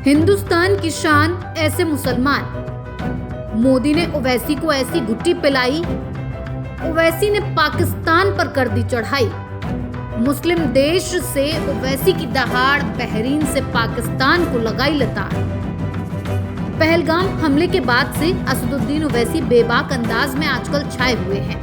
हिंदुस्तान की शान ऐसे मुसलमान। मोदी ने ओवैसी को ऐसी घुट्टी पिलाई, ओवैसी ने पाकिस्तान पर कर दी चढ़ाई। मुस्लिम देश से ओवैसी की दहाड़, बहरीन से पाकिस्तान को लगाई लताड़। पहलगाम हमले के बाद से असदुद्दीन ओवैसी बेबाक अंदाज में आजकल छाए हुए हैं।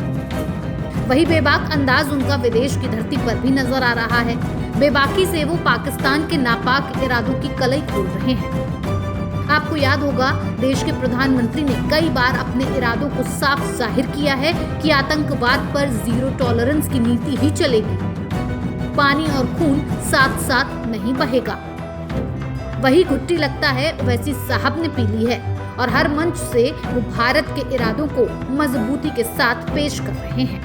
वही बेबाक अंदाज उनका विदेश की धरती पर भी नजर आ रहा है। बेबाकी से वो पाकिस्तान के नापाक इरादों की कलई खोल रहे हैं। आपको याद होगा, देश के प्रधानमंत्री ने कई बार अपने इरादों को साफ जाहिर किया है कि आतंकवाद पर जीरो टॉलरेंस की नीति ही चलेगी। पानी और खून साथ साथ नहीं बहेगा। वही घुट्टी लगता है ओवैसी साहब ने पी ली है और हर मंच से वो भारत के इरादों को मजबूती के साथ पेश कर रहे हैं।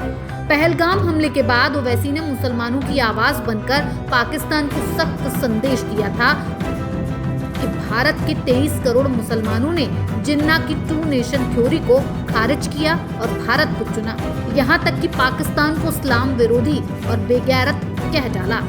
पहलगाम हमले के बाद ओवैसी ने मुसलमानों की आवाज बनकर पाकिस्तान को सख्त संदेश दिया था कि भारत के 23 करोड़ मुसलमानों ने जिन्ना की 2 नेशन थ्योरी को खारिज किया और भारत को चुना। यहाँ तक कि पाकिस्तान को इस्लाम विरोधी और बेगैरत कह डाला।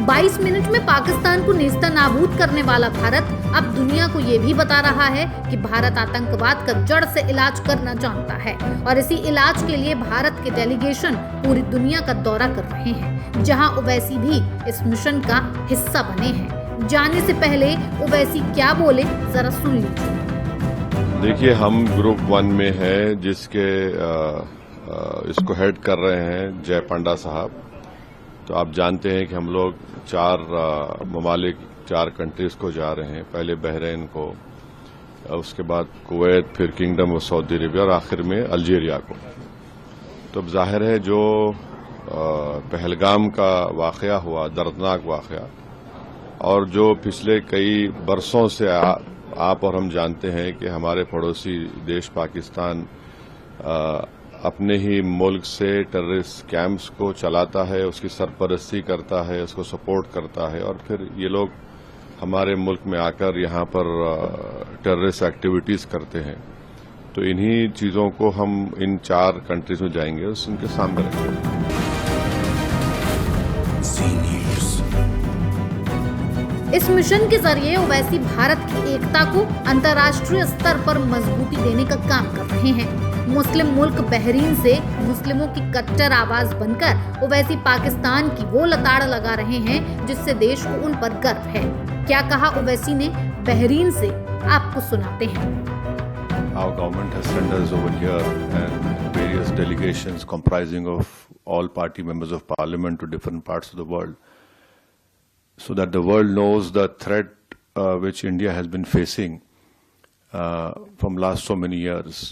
22 मिनट में पाकिस्तान को नेस्ता नाबूद करने वाला भारत अब दुनिया को ये भी बता रहा है कि भारत आतंकवाद का जड़ से इलाज करना जानता है और इसी इलाज के लिए भारत के डेलीगेशन पूरी दुनिया का दौरा कर रहे हैं, जहां ओवैसी भी इस मिशन का हिस्सा बने हैं। जाने से पहले ओवैसी क्या बोले, जरा सुन लीजिए। देखिए, हम ग्रुप 1 में है, जिसके इसको हेड कर रहे हैं जय पांडा साहब। तो आप जानते हैं कि हम लोग 4 कंट्रीज को जा रहे हैं। पहले बहरीन को, उसके बाद कुवैत, फिर किंगडम ऑफ सऊदी अरेबिया और आखिर में अल्जीरिया को। तो अब जाहिर है जो पहलगाम का वाकया हुआ, दर्दनाक वाकया, और जो पिछले कई बरसों से आप और हम जानते हैं कि हमारे पड़ोसी देश पाकिस्तान अपने ही मुल्क से टेररिस्ट कैंप्स को चलाता है, उसकी सरपरस्ती करता है, उसको सपोर्ट करता है, और फिर ये लोग हमारे मुल्क में आकर यहाँ पर टेररिस्ट एक्टिविटीज करते हैं। तो इन्हीं चीजों को हम इन 4 कंट्रीज में जाएंगे, उनके सामने रखेंगे। इस मिशन के जरिए ओवैसी भारत की एकता को अंतर्राष्ट्रीय स्तर पर मजबूती देने का काम कर रहे हैं। मुस्लिम मुल्क बहरीन से मुस्लिमों की कट्टर आवाज बनकर ओवैसी पाकिस्तान की वो लताड़ लगा रहे हैं जिससे देश को उन पर गर्व है। क्या कहा ओवैसी ने बहरीन से, आपको सुनाते हैं। Our government has sent us over here and various delegations comprising of all party members of parliament to different parts of the world, so that the world knows the threat which India has been facing from last so many years.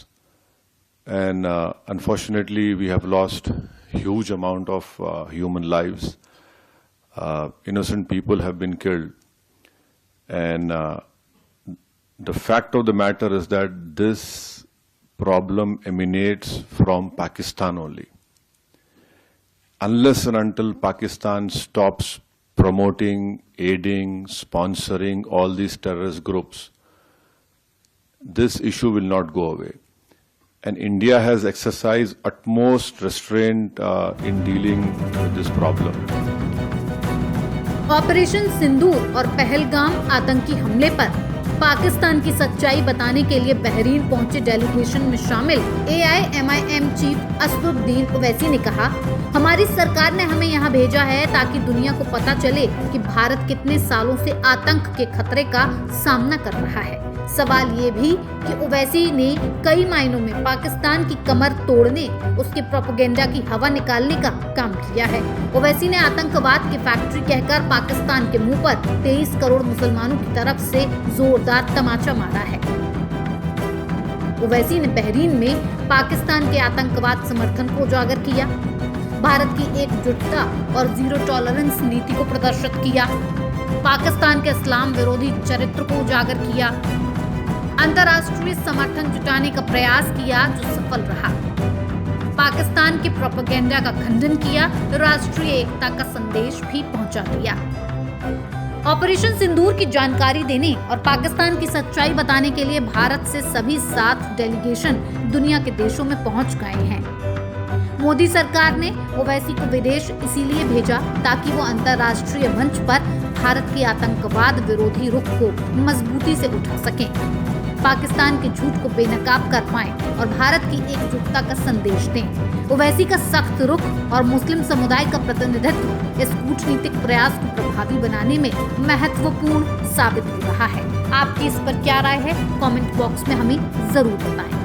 And unfortunately, we have lost huge amount of human lives. Innocent people have been killed. And the fact of the matter is that this problem emanates from Pakistan only. Unless and until Pakistan stops promoting, aiding, sponsoring all these terrorist groups, this issue will not go away. And India has exercised utmost restraint in dealing with this problem. Operation Sindoor और पहलगाम आतंकी हमले पर पाकिस्तान की सच्चाई बताने के लिए Bahrain पहुंचे डेलीगेशन में शामिल AIMIM चीफ असदुद्दीन ओवैसी ने कहा, हमारी सरकार ने हमें यहाँ भेजा है ताकि दुनिया को पता चले कि भारत कितने सालों से आतंक के खतरे का सामना कर रहा है। सवाल ये भी कि ओवैसी ने कई मायनों में पाकिस्तान की कमर तोड़ने, उसके प्रोपेगेंडा की हवा निकालने का काम किया है। ओवैसी ने आतंकवाद की फैक्ट्री कहकर पाकिस्तान के मुंह पर 23 करोड़ मुसलमानों की तरफ से जोरदार तमाचा मारा है। ओवैसी ने बहरीन में पाकिस्तान के आतंकवाद समर्थन को उजागर किया, भारत की एकजुटता और जीरो टॉलरेंस नीति को प्रदर्शित किया, पाकिस्तान के इस्लाम विरोधी चरित्र को उजागर किया, अंतर्राष्ट्रीय समर्थन जुटाने का प्रयास किया जो सफल रहा, पाकिस्तान के प्रोपेगेंडा का खंडन किया, राष्ट्रीय एकता का संदेश भी पहुंचा दिया। ऑपरेशन सिंदूर की जानकारी देने और पाकिस्तान की सच्चाई बताने के लिए भारत से सभी 7 डेलीगेशन दुनिया के देशों में पहुंच गए हैं। मोदी सरकार ने ओवैसी को विदेश इसीलिए भेजा ताकि वो अंतर्राष्ट्रीय मंच पर भारत के आतंकवाद विरोधी रुख को मजबूती से उठा सकें, पाकिस्तान के झूठ को बेनकाब कर पाएं और भारत की एकजुटता का संदेश दें। ओवैसी का सख्त रुख और मुस्लिम समुदाय का प्रतिनिधित्व इस कूटनीतिक प्रयास को प्रभावी बनाने में महत्वपूर्ण साबित हो रहा है। आपकी इस पर क्या राय है? कमेंट बॉक्स में हमें जरूर बताएं।